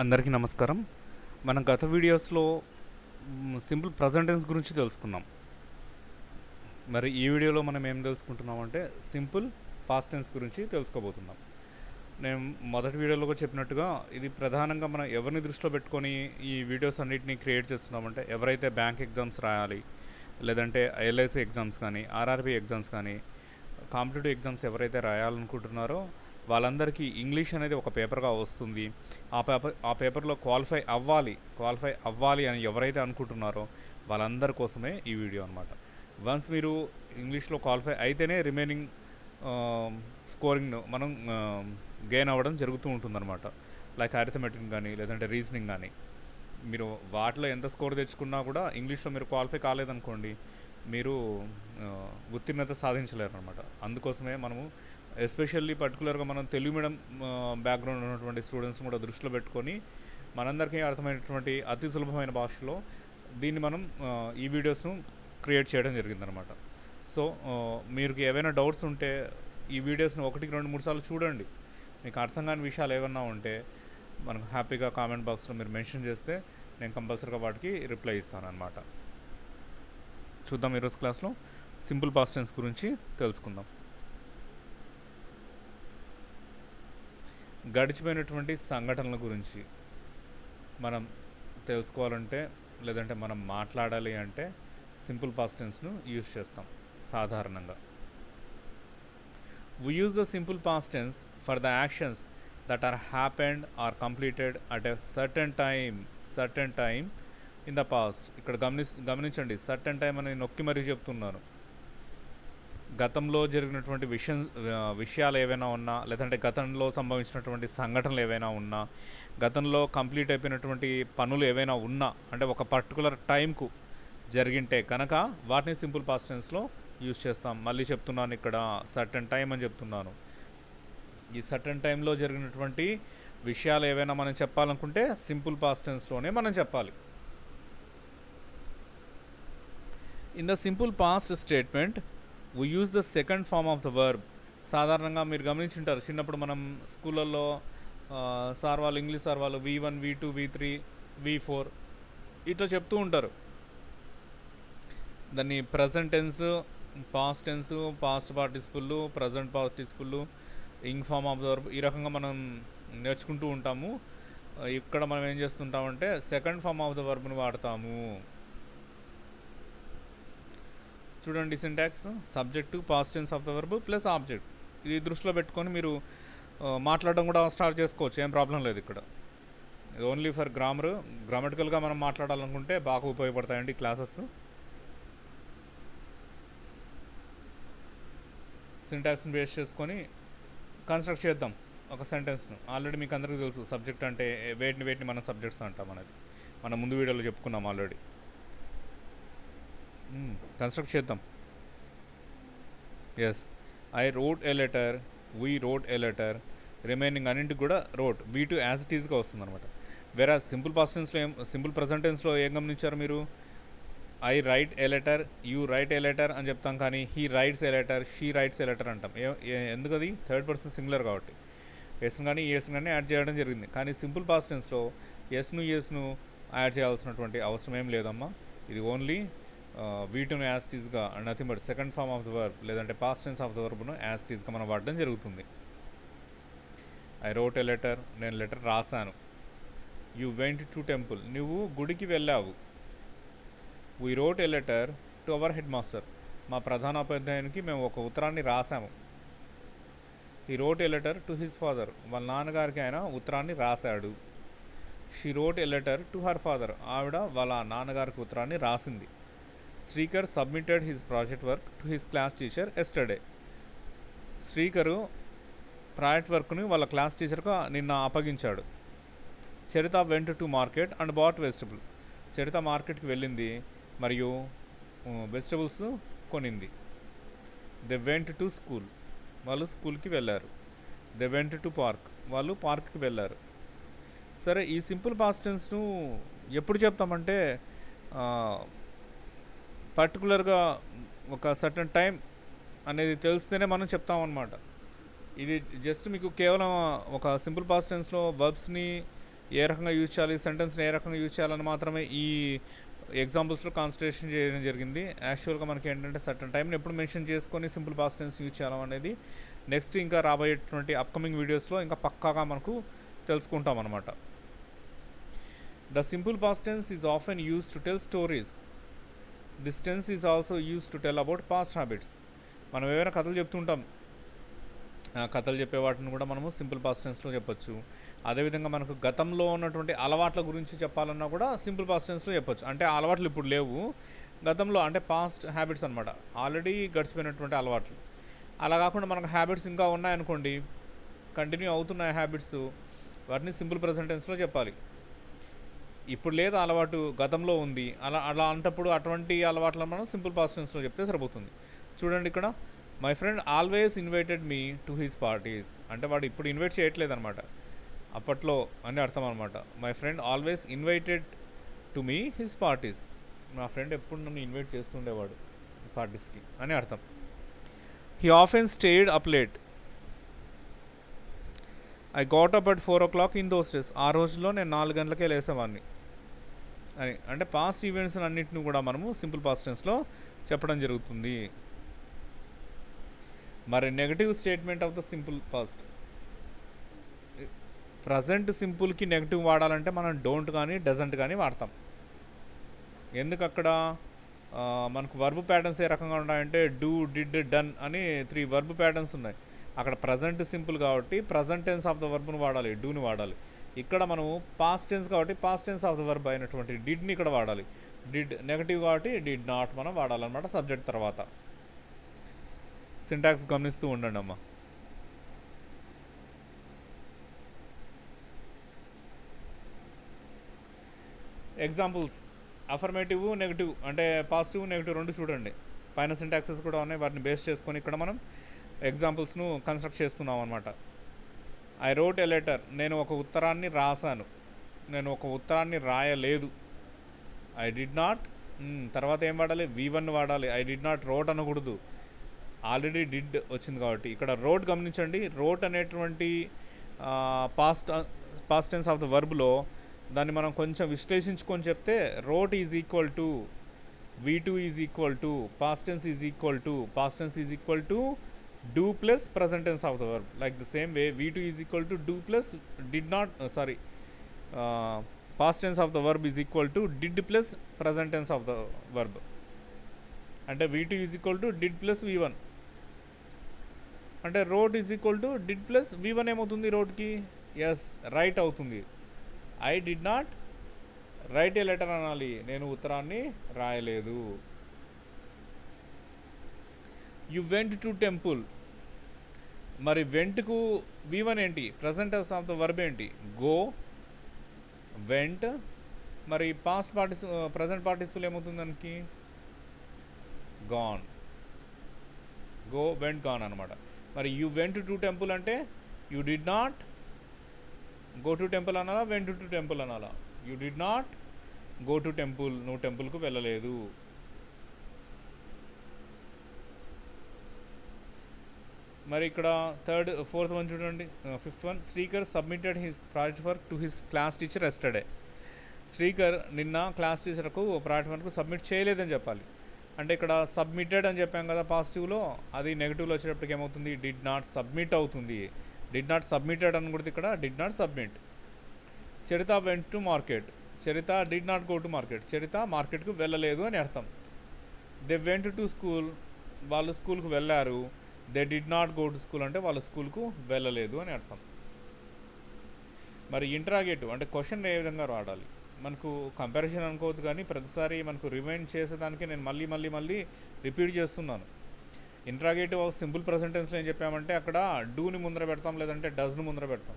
అందరికీ నమస్కారం. మనం గత వీడియోస్‌లో సింపుల్ ప్రెజెంట్ టెన్స్ గురించి తెలుసుకున్నాం. మరి ఈ వీడియోలో మనం ఏం తెలుసుకుంటున్నామంటే సింపుల్ పాస్ట్ టెన్స్ గురించి తెలుసుకోబోతున్నాం. నేను మొదటి వీడియోలో కూడా చెప్పినట్టుగా ఇది ప్రధానంగా మనం ఎవరిని దృష్టిలో పెట్టుకొని ఈ వీడియోస్ అన్నిటిని క్రియేట్ చేస్తున్నామంటే ఎవరైతే బ్యాంక్ ఎగ్జామ్స్ రాయాలి, లేదంటే ఎల్ఐసి ఎగ్జామ్స్ కానీ, ఆర్ఆర్బీ ఎగ్జామ్స్ కానీ, కాంపిటేటివ్ ఎగ్జామ్స్ ఎవరైతే రాయాలనుకుంటున్నారో వాళ్ళందరికీ ఇంగ్లీష్ అనేది ఒక పేపర్గా వస్తుంది. ఆ పేపర్లో క్వాలిఫై అవ్వాలి అని ఎవరైతే అనుకుంటున్నారో వాళ్ళందరి కోసమే ఈ వీడియో అనమాట. వన్స్ మీరు ఇంగ్లీష్లో క్వాలిఫై అయితేనే రిమైనింగ్ స్కోరింగ్ను మనం గెయిన్ అవ్వడం జరుగుతూ ఉంటుందన్నమాట. లైక్ అరిథమెటిక్ కానీ, లేదంటే రీజనింగ్ కానీ, మీరు వాటిలో ఎంత స్కోర్ తెచ్చుకున్నా కూడా ఇంగ్లీష్లో మీరు క్వాలిఫై కాలేదనుకోండి, మీరు ఉత్తీర్ణత సాధించలేరు అనమాట. అందుకోసమే మనము ఎస్పెషల్లీ పర్టికులర్గా మనం తెలుగు మీడియం బ్యాక్గ్రౌండ్ ఉన్నటువంటి స్టూడెంట్స్ని కూడా దృష్టిలో పెట్టుకొని మనందరికీ అర్థమైనటువంటి అతి సులభమైన భాషలో దీన్ని మనం ఈ వీడియోస్ను క్రియేట్ చేయడం జరిగిందనమాట. సో మీరు ఏవైనా డౌట్స్ ఉంటే ఈ వీడియోస్ని 1, 2, 3 సార్లు చూడండి. మీకు అర్థం కాని విషయాలు ఏమన్నా ఉంటే మనకు హ్యాపీగా కామెంట్ బాక్స్లో మీరు మెన్షన్ చేస్తే నేను కంపల్సరీగా వాటికి రిప్లై ఇస్తాను అనమాట. చూద్దాం ఈరోజు క్లాస్లో సింపుల్ పాస్ట్ టెన్స్ గురించి తెలుసుకుందాం. గడిచిపోయినటువంటి సంఘటనల గురించి మనం తెలుసుకోవాలంటే, లేదంటే మనం మాట్లాడాలి అంటే సింపుల్ పాస్ట్ టెన్స్ను యూజ్ చేస్తాం సాధారణంగా. We use the simple past tense for the actions that are happened or completed at a certain time in the past. ఇక్కడ గమనించండి, సర్టెన్ టైం అని నొక్కి మరీ చెప్తున్నాను. గతంలో జరిగినటువంటి విషయాలు ఏవైనా ఉన్నా, లేదంటే గతంలో సంభవించినటువంటి సంఘటనలు ఏవైనా ఉన్నా, గతంలో కంప్లీట్ అయిపోయినటువంటి పనులు ఏవైనా ఉన్నా, అంటే ఒక పర్టికులర్ టైంకు జరిగింటే కనుక వాటిని సింపుల్ పాస్ట్ టెన్స్లో యూజ్ చేస్తాం. మళ్ళీ చెప్తున్నాను, ఇక్కడ సర్టెన్ టైం అని చెప్తున్నాను. ఈ సర్టెన్ టైంలో జరిగినటువంటి విషయాలు ఏవైనా మనం చెప్పాలనుకుంటే సింపుల్ పాస్ట్ టెన్స్లోనే మనం చెప్పాలి. In the simple past statement we use the second form of the verb. సాధారణంగా మీరు గమనించుంటారు, చిన్నప్పుడు మనం స్కూళ్ళల్లో సార్ వాళ్ళు, ఇంగ్లీష్ సార్ వాళ్ళు V1, V2, V3, V4 ఇట్లా చెప్తూ ఉంటారు. దాన్ని present tense, past tense, past participle, present participle, ing form of the verb, ఈ రకంగా మనం నేర్చుకుంటూ ఉంటాము. ఇక్కడ మనం ఏం చేస్తుంటామంటే సెకండ్ ఫార్మ్ ఆఫ్ ద వర్బ్ను వాడతాము. చూడండి, syntax subject, past tense of the verb plus object, ఇది దృష్టిలో పెట్టుకొని మీరు మాట్లాడడం కూడా స్టార్ట్ చేసుకోవచ్చు, ఏం ప్రాబ్లం లేదు. ఇక్కడ ఇది ఓన్లీ ఫర్ గ్రామటికల్గా మనం మాట్లాడాలనుకుంటే బాగా ఉపయోగపడతాయండి క్లాసెస్. సింటాక్స్ని బేస్ చేసుకొని కన్స్ట్రక్ట్ చేద్దాం ఒక సెంటెన్స్ను. ఆల్రెడీ మీకు అందరికీ తెలుసు, సబ్జెక్ట్ అంటే వేటిని మనం సబ్జెక్ట్స్ అంటాం అనేది మనం ముందు వీడియోలో చెప్పుకున్నాం ఆల్రెడీ. కన్స్ట్రక్ట్ చేద్దాం. Yes, I wrote a letter, we wrote a letter, remaining అన్నింటికి కూడా రోట్ V2 యాజ్ ఇట్ ఈజ్గా వస్తుంది అనమాట. వేరే సింపుల్ పాస్ట్ టెన్స్లో సింపుల్ ప్రజెంట్ టెన్స్లో ఏం గమనించారు మీరు? I write a letter, you right a letter అని చెప్తాం, కానీ he writes A letter, she rights A letter అంటాం. ఎందుకు? అది థర్డ్ పర్సన్ సింగులర్ కాబట్టి ఎస్ను కానీ ఈఎస్ను కానీ యాడ్ చేయడం జరిగింది. కానీ సింపుల్ పాస్ట్ టెన్స్లో ఎస్ను యాడ్ చేయాల్సినటువంటి అవసరం ఏం లేదమ్మా. ఇది ఓన్లీ V2 యాజ్ ఇట్ ఈజ్గా, nothing but second form of the verb లేదంటే పాస్ట్ టెన్స్ ఆఫ్ ద వర్బ్ను యాజ్ ఇట్ ఈజ్గా మనం వాడడం జరుగుతుంది. ఐ రోట్ ఏ లెటర్, నేను లెటర్ రాశాను. యూ వెంట్ టు టెంపుల్, నువ్వు గుడికి వెళ్ళావు. We wrote a letter to our head master, మా ప్రధానోపాధ్యాయునికి మేము ఒక ఉత్తరాన్ని రాశాము. He wrote a letter to his father, వాళ్ళ నాన్నగారికి ఆయన ఉత్తరాన్ని రాశాడు. She wrote a letter to her father, ఆవిడ వాళ్ళ నాన్నగారికి ఉత్తరాన్ని రాసింది. Srikar submitted his project work to his class teacher yesterday, Srikar project వర్క్ని వాళ్ళ క్లాస్ టీచర్కు నిన్న అప్పగించాడు. Charitha went to market and bought vegetable, Charitha మార్కెట్కి వెళ్ళింది మరియు వెజిటబుల్స్ కొనింది. దే వెంట్ టు స్కూల్, వాళ్ళు స్కూల్కి వెళ్ళారు. దే వెంట్ టు పార్క్, వాళ్ళు పార్క్కి వెళ్ళారు. సరే, ఈ సింపుల్ పాస్ట్ టెన్స్ను ఎప్పుడు చెప్తామంటే పర్టికులర్గా ఒక సర్టన్ టైం అనేది తెలిస్తేనే మనం చెప్తామన్నమాట. ఇది జస్ట్ మీకు కేవలం ఒక సింపుల్ పాస్ట్ టెన్స్లో వర్బ్స్ని ఏ రకంగా యూజ్ చేయాలి, సెంటెన్స్ని ఏ రకంగా యూజ్ చేయాలని మాత్రమే ఈ ఎగ్జాంపుల్స్లో కాన్సన్ట్రేషన్ చేయడం జరిగింది. యాక్చువల్గా మనకి ఏంటంటే సర్టన్ టైంని ఎప్పుడు మెన్షన్ చేసుకొని సింపుల్ పాస్ట్ టెన్స్ యూజ్ చేయాలి అనేది నెక్స్ట్ ఇంకా రాబోయేటువంటి అప్కమింగ్ వీడియోస్లో ఇంకా పక్కాగా మనకు తెలుసుకుంటాం అన్నమాట. The simple past tense is often use to tell stories. This tense is also use to tell about past habits. మనం ఏమైనా కథలు చెప్తుంటాం, కథలు చెప్పే వాటిని కూడా మనము సింపుల్ పాస్ట్ టెన్స్లో చెప్పొచ్చు. అదేవిధంగా మనకు గతంలో ఉన్నటువంటి అలవాట్ల గురించి చెప్పాలన్నా కూడా సింపుల్ పాస్ట్ టెన్స్లో చెప్పొచ్చు. అంటే ఆ అలవాట్లు ఇప్పుడు లేవు, గతంలో అంటే పాస్ట్ హ్యాబిట్స్ అనమాట, ఆల్రెడీ గడిచిపోయినటువంటి అలవాట్లు. అలా కాకుండా మనకు హ్యాబిట్స్ ఇంకా ఉన్నాయనుకోండి, కంటిన్యూ అవుతున్నాయి హ్యాబిట్స్, వాటిని సింపుల్ ప్రెజెంట్ టెన్స్లో చెప్పాలి. ఇప్పుడు లేదు అలవాటు, గతంలో ఉంది, అలా అంటప్పుడు అటువంటి అలవాట్లను మనం సింపుల్ పాస్ట్ టెన్స్లో చెప్తే సరిపోతుంది. చూడండి ఇక్కడ, my friend always invited me to his parties. అంటే వాడు ఇప్పుడు ఇన్వైట్ చేయట్లేదు అనమాట, అప్పట్లో అని అర్థం అనమాట. My friend always invited to me his parties. మా ఫ్రెండ్ ఎప్పుడు నన్ను ఇన్వైట్ చేస్తుండేవాడు పార్టీస్కి అని అర్థం. He often stayed up late. I got up at 4 o'clock in those days. ఆ రోజుల్లో నేను 4 గంటలకే లేసేవాడిని అని. అంటే పాస్ట్ ఈవెంట్స్ అన్నింటిని కూడా మనము సింపుల్ పాస్ట్ టెన్స్లో చెప్పడం జరుగుతుంది. మరి negative statement of the simple past. Present సింపుల్కి నెగటివ్ వాడాలంటే మనం డోంట్ కానీ డజంట్ కానీ వాడతాం. ఎందుకు అక్కడ మనకు వర్బ్ ప్యాటర్న్స్ ఏ రకంగా ఉన్నాయంటే డూ, డిడ్, డన్ అని 3 వర్బ్ ప్యాటర్న్స్ ఉన్నాయి. అక్కడ ప్రజెంట్ సింపుల్ కాబట్టి ప్రజెంట్ టెన్స్ ఆఫ్ ద వర్బ్ను వాడాలి, డూని వాడాలి. ఇక్కడ మనము పాస్ట్ టెన్స్ కాబట్టి past tense of the verb అయినటువంటి డిడ్ని ఇక్కడ వాడాలి. డిడ్ నెగటివ్ కాబట్టి డిడ్ నాట్ మనం వాడాలన్నమాట సబ్జెక్ట్ తర్వాత. సింటాక్స్ గమనిస్తూ ఉండండి అమ్మా. ఎగ్జాంపుల్స్, అఫర్మేటివ్, నెగిటివ్, అంటే పాజిటివ్ నెగిటివ్ రెండు చూడండి. పైన సింటాక్సెస్ కూడా ఉన్నాయి, వాటిని బేస్ చేసుకొని ఇక్కడ మనం ఎగ్జాంపుల్స్ను కన్స్ట్రక్ట్ చేస్తున్నాం అనమాట. I wrote a letter. నేను ఒక ఉత్తరాన్ని రాశాను, నేను ఒక ఉత్తరాన్ని రాయలేదు. ఐ డిడ్ నాట్, తర్వాత ఏం వాడాలి, V1 వాడాలి. ఐ డిడ్ నాట్ రోట్ అనకూడదు, ఆల్రెడీ డిడ్ వచ్చింది కాబట్టి. ఇక్కడ రోట్ గమనించండి, రోట్ అనేటువంటి పాస్ట్ టెన్స్ ఆఫ్ ద వర్బ్లో దాన్ని మనం కొంచెం విశ్లేషించుకొని చెప్తే wrote is equal to V2 is equal to past tense is equal to do plus present tense of the verb. Like the same way V2 is equal to do plus did not, past tense of the verb is equal to did plus present tense of the verb. అంటే V2 is equal to did plus V1. అంటే wrote is equal to did plus V1 ఏమవుతుంది రోడ్కి, yes write అవుతుంది. I did not write a letter అనాలి, నేను ఉత్తరాన్ని రాయలేదు. You went to temple. మరి వెంట్కు V1 ఏంటి, present tense of the verb ఏంటి, గో, వెంట్. మరి ప్రజెంట్ పార్టిసిపుల్ ఏమవుతుంది దానికి, గాన్. గో, వెంట్, గాన్ అనమాట. మరి యూ వెంట్ టు టెంపుల్ అంటే you did not go to temple అనాలా, వెంట్ టు టెంపుల్ అనాలా. You did not go to temple, నువ్వు టెంపుల్కు వెళ్ళలేదు. మరి ఇక్కడ ఫోర్త్ వన్ చూడండి, fifth one. Srikar submitted his project work to his class teacher yesterday. Srikar నిన్న class టీచర్కు project work submit చేయలేదని చెప్పాలి. అంటే ఇక్కడ సబ్మిటెడ్ అని చెప్పాం కదా పాజిటివ్లో, అది నెగిటివ్లో వచ్చేటప్పటికి ఏమవుతుంది, డిడ్ నాట్ సబ్మిట్ అవుతుంది. డిడ్ నాట్ సబ్మిటెడ్ అని కూడా ఇక్కడ did not submit. Charitha went to market. Charitha did not go to market. Charitha మార్కెట్కు వెళ్ళలేదు అని అర్థం. They went to school. వాళ్ళు స్కూల్కు వెళ్ళారు. They did not go to school అంటే వాళ్ళు స్కూల్కు వెళ్ళలేదు అని అర్థం. మరి ఇంటరాగేటివ్ అంటే క్వశ్చన్ ఏ విధంగా వాడాలి, మనకు కంపారిజన్ అనుకోవద్దు కానీ ప్రతిసారి మనకు రిమైండ్ చేసేదానికి నేను మళ్ళీ రిపీట్ చేస్తున్నాను. ఇంటరాగేటివ్ ఆఫ్ సింపుల్ ప్రెజెంట్ టెన్స్లో ఏం చెప్పామంటే అక్కడ డూని ముందర పెడతాం, లేదంటే డస్ను ముందర పెడతాం.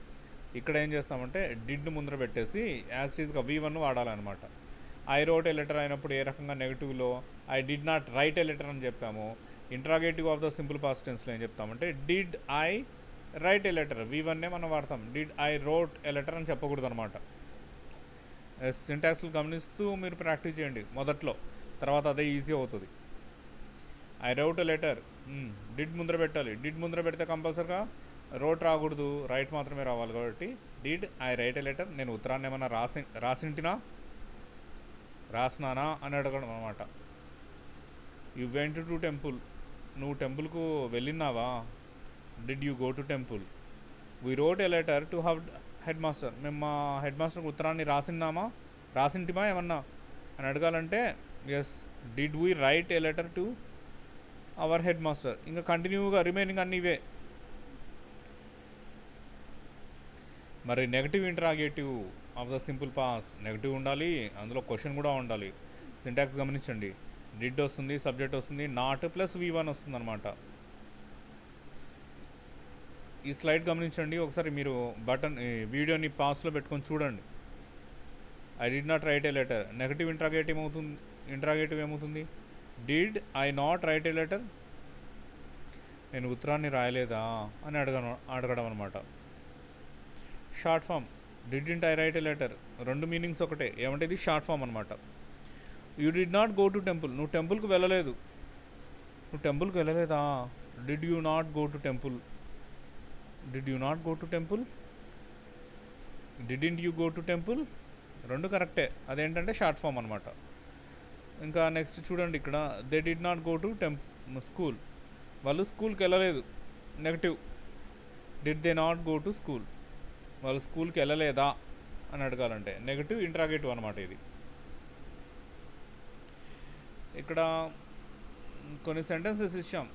ఇక్కడ ఏం చేస్తామంటే డిడ్ను ముందర పెట్టేసి యాజ్ ఇట్ ఈస్గా V1 వాడాలన్నమాట. ఐ రోట్ ఏ లెటర్ అయినప్పుడు ఏ రకంగా నెగిటివ్లో I did not write a letter అని చెప్పాము. Interrogative of the simple past టెన్స్లో ఏం చెప్తామంటే did I write a letter, V1 మనం వాడతాం. Did I wrote a letter అని చెప్పకూడదు అనమాట. సింటాక్స్లు గమనిస్తూ మీరు ప్రాక్టీస్ చేయండి మొదట్లో, తర్వాత అదే ఈజీ అవుతుంది. I wrote a letter, did ముందర పెట్టాలి. డిడ్ ముందర పెడితే కంపల్సరీగా రోట్ రాకూడదు, రైట్ మాత్రమే రావాలి. కాబట్టి did I right a letter, నేను ఉత్తరాన్ని ఏమన్నా రాసినానా అని అడగడం అనమాట. యు వెంట్ టు టెంపుల్, నువ్వు టెంపుల్కు వెళ్ళినావా. Did you go to temple. We wrote a letter to head master, మేము మా హెడ్ మాస్టర్కి ఉత్తరాన్ని రాసింటిమా ఏమన్నా అని అడగాలంటే yes did we write a letter to our head master. ఇంకా కంటిన్యూగా రిమైనింగ్ అన్నీ ఇవే. మరి negative interrogative of the simple past negative ఉండాలి, అందులో క్వశ్చన్ కూడా ఉండాలి. సింటాక్స్ గమనించండి, డిడ్ వస్తుంది, సబ్జెక్ట్ వస్తుంది, నాట్ ప్లస్ V1 వస్తుంది అనమాట. ఈ స్లైడ్ గమనించండి ఒకసారి, మీరు వీడియోని పాస్లో పెట్టుకొని చూడండి. I did not write a letter, negative interrogative ఏమవుతుంది. Did I not write a letter, నేను ఉత్తరాన్ని రాయలేదా అని అడగడం అనమాట. Short form didn't I write a letter, రెండు మీనింగ్స్ ఒకటే, ఏమంటే ఇది షార్ట్ ఫామ్ అనమాట. You did not go to temple, నువ్వు టెంపుల్కి వెళ్ళలేదా. Did you not go to temple, didn't you go to temple, రెండు కరెక్టే, అదేంటంటే షార్ట్ ఫామ్ అనమాట. ఇంకా నెక్స్ట్ చూడండి, ఇక్కడ they did not go to school, వాళ్ళు స్కూల్కి వెళ్ళలేదు, negative. Did they not go to school, వాళ్ళు స్కూల్కి వెళ్ళలేదా అని అడగాలంటే నెగటివ్ ఇంటరాగేటివ్ అనమాట ఇది. ఇక్కడ కొన్ని సెంటెన్సెస్ ఇచ్చాం,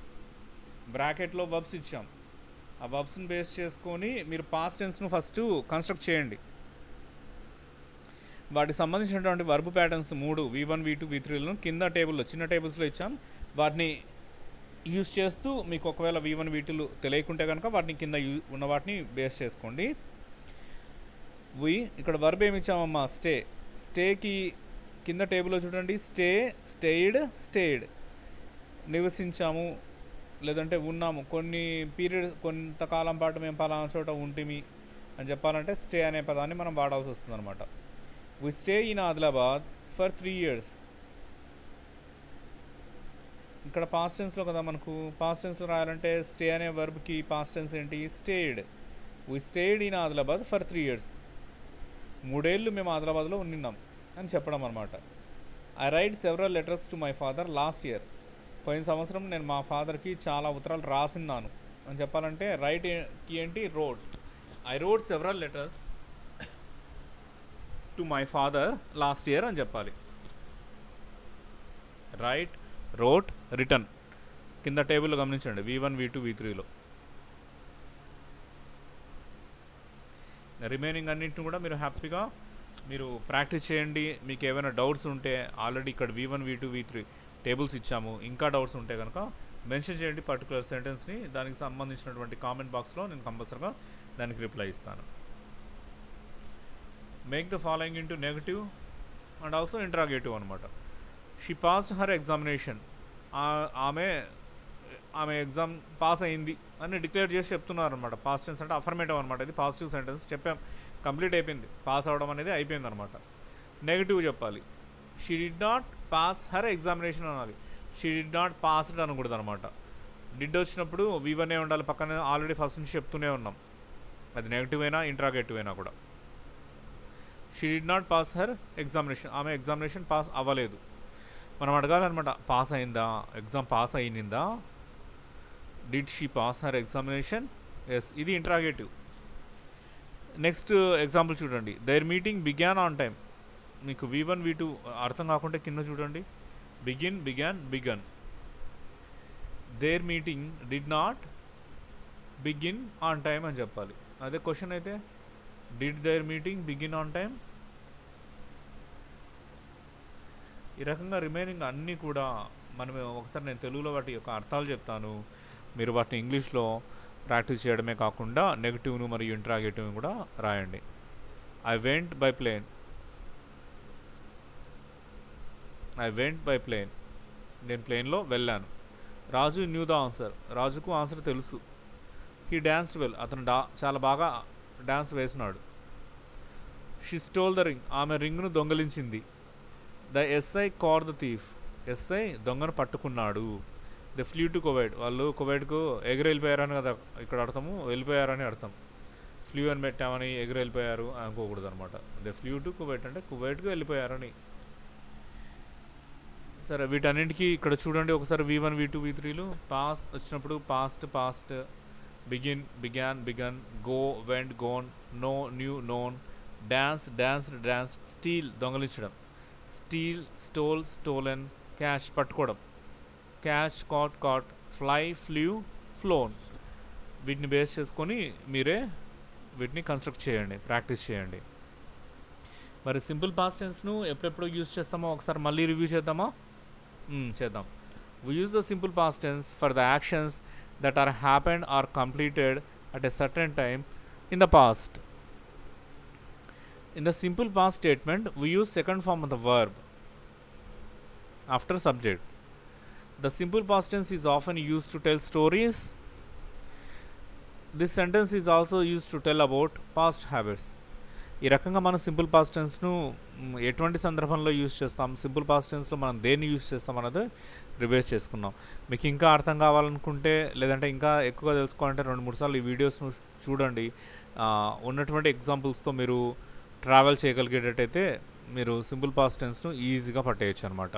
బ్రాకెట్లో వర్బ్స్ ఇచ్చాం. ఆ వర్బ్స్ని బేస్ చేసుకొని మీరు పాస్ట్ టెన్స్ను ఫస్ట్ కన్స్ట్రక్ట్ చేయండి. వాటికి సంబంధించినటువంటి వర్బ్ ప్యాటర్న్స్ 3 V1 V2 V3లను కింద టేబుల్లో చిన్న టేబుల్స్లో ఇచ్చాం. వాటిని యూజ్ చేస్తూ మీకు ఒకవేళ V1 V2లు తెలియకుంటే కనుక వాటిని కింద ఉన్న వాటిని బేస్ చేసుకోండి. ఇక్కడ వర్బ్ ఏమి ఇచ్చామమ్మా, స్టేకి కింద టేబుల్లో చూడండి, స్టేడ్ నివసించాము లేదంటే ఉన్నాము, కొన్ని పీరియడ్స్ కొంతకాలం పాటు మేము పలానా చోట ఉంటిమి అని చెప్పాలంటే స్టే అనే పదాన్ని మనం వాడాల్సి వస్తుంది అనమాట. We stay in Adilabad for 3 years. ఇక్కడ పాస్ట్ టెన్స్లో కదా, మనకు పాస్ట్ టెన్స్లో రాయాలంటే స్టే అనే వర్బ్కి పాస్ట్ టెన్స్ ఏంటి, stayed. We stayed in Adilabad for 3 years, 3 ఏళ్ళు మేము ఆదిలాబాద్లో ఉన్నాం అని చెప్పడం అనమాట. I right several letters to my father last year, పోయిన సంవత్సరం నేను మా ఫాదర్కి చాలా ఉత్తరాలు రాసిన్నాను అని చెప్పాలంటే రైట్కి ఏంటి, road. I wrote several letters to my father last year అని చెప్పాలి. రైట్, రోట్, రిటర్న్ కింద టేబుల్లో గమనించండి V1 V2 V3లో. రిమైనింగ్ అన్నింటిని కూడా మీరు హ్యాపీగా ప్రాక్టీస్ చేయండి. మీకు ఏమైనా డౌట్స్ ఉంటే ఆల్రెడీ ఇక్కడ V1 V2 V3 టేబుల్స్ ఇచ్చాము, ఇంకా డౌట్స్ ఉంటే కనుక మెన్షన్ చేయండి పర్టికులర్ సెంటెన్స్ని, దానికి సంబంధించినటువంటి కామెంట్ బాక్స్లో నేను కంపల్సరీగా దానికి రిప్లై ఇస్తాను. Make the following into negative and also interrogative అనమాట. షీ పాస్డ్ హర్ ఎగ్జామినేషన్, ఆమె ఎగ్జామ్ పాస్ అయింది అని డిక్లేర్ చేసి చెప్తున్నారు అనమాట. పాస్ట్ టెన్స్ అంటే అఫర్మేటివ్ అనమాట, ఇది పాజిటివ్ సెంటెన్స్. చెప్పాం, కంప్లీట్ అయిపోయింది, పాస్ అవ్వడం అనేది అయిపోయింది అనమాట. నెగిటివ్ చెప్పాలి, she did not pass her examination అనాలి, షీ డిడ్ నాట్ పాస్డ్ అనకూడదు అనమాట. డిడ్ వచ్చినప్పుడు V1 ఉండాలి పక్కన, ఆల్రెడీ ఫస్ట్ నుంచి చెప్తూనే ఉన్నాం, అది నెగిటివ్ అయినా ఇంటరాగేటివ్ అయినా కూడా. She did not pass her examination, ఆమె ఎగ్జామినేషన్ పాస్ అవ్వలేదు. మనం అడగాలన్నమాట, పాస్ అయిందా, ఎగ్జామ్ పాస్ అయిందా. Did she pass her examination, yes, ఇది ఇంటరాగేటివ్. నెక్స్ట్ ఎగ్జాంపుల్ చూడండి, their meeting began on time. మీకు V1 V2 అర్థం కాకుంటే కింద చూడండి, began. Their meeting did not begin on time అని చెప్పాలి. అదే క్వశ్చన్ అయితే did their meeting begin on time. ఈ రకంగా రిమైనింగ్ అన్నీ కూడా మనం ఒకసారి నేను తెలుగులో వాటి యొక్క అర్థాలు చెప్తాను, మీరు వాటిని ఇంగ్లీష్లో ప్రాక్టీస్ చేయడమే కాకుండా నెగిటివ్ను మరియు ఇంటరాగేటివ్ను కూడా రాయండి. ఐ వెంట్ బై ప్లేన్, నేను ప్లేన్లో వెళ్ళాను. రాజు న్యూ ద ఆన్సర్, రాజుకు ఆన్సర్ తెలుసు. హీ డాన్స్డ్ వెల్, అతను చాలా బాగా డాన్స్ వేసినాడు. షీ స్టోల్ ద రింగ్, ఆమె రింగ్ను దొంగలించింది. The SI caught the thief, SI దొంగను పట్టుకున్నాడు. ద ఫ్లూ టు కువైట్, వాళ్ళు కువైట్కు వెళ్ళిపోయారని కదా ఇక్కడ అర్థము, వెళ్ళిపోయారని అర్థం. ఫ్లూ అని పెట్టామని ఎగురు వెళ్ళిపోయారు అనుకోకూడదు అనమాట. దే ఫ్లూ టు కువైట్ అంటే కువైట్కు వెళ్ళిపోయారని. సరే, వీటన్నింటికి ఇక్కడ చూడండి ఒకసారి V1 V2 V3లు. పాస్ వచ్చినప్పుడు past, began, go went gone, know knew known, dance, steal దొంగలించడం, స్టీల్ స్టోల్ స్టోలెన్, క్యాష్ పట్టుకోవడం, catch caught, fly flew flown. వీటిని బేస్ చేసుకొని మీరే వీటిని కన్స్ట్రక్ట్ చేయండి, ప్రాక్టీస్ చేయండి. మరి సింపుల్ పాస్ట్ టెన్స్ను ఎప్పుడెప్పుడు యూజ్ చేస్తామో ఒకసారి మళ్ళీ రివ్యూ చేద్దామా? చేద్దాం. We use the simple past tense for the actions that are happened or completed at a certain time in the past. In the simple past statement, we use second form of the verb after subject. The simple past tense is often used to tell stories. This sentence is also used to tell about past habits. ఈ రకంగా మనం simple past టెన్స్ను ఎటువంటి సందర్భంలో use చేస్తాం, simple past టెన్స్లో మనం దేన్ని use చేస్తాం అన్నది రివైజ్ చేసుకున్నాం. మీకు ఇంకా అర్థం కావాలనుకుంటే లేదంటే ఇంకా ఎక్కువగా తెలుసుకోవాలంటే 2-3 సార్లు ఈ వీడియోస్ను చూడండి. ఉన్నటువంటి ఎగ్జాంపుల్స్తో మీరు ట్రావెల్ చేయగలిగేటట్టయితే మీరు సింపుల్ పాస్ట్ టెన్స్ను ఈజీగా పట్టేయచ్చు అనమాట.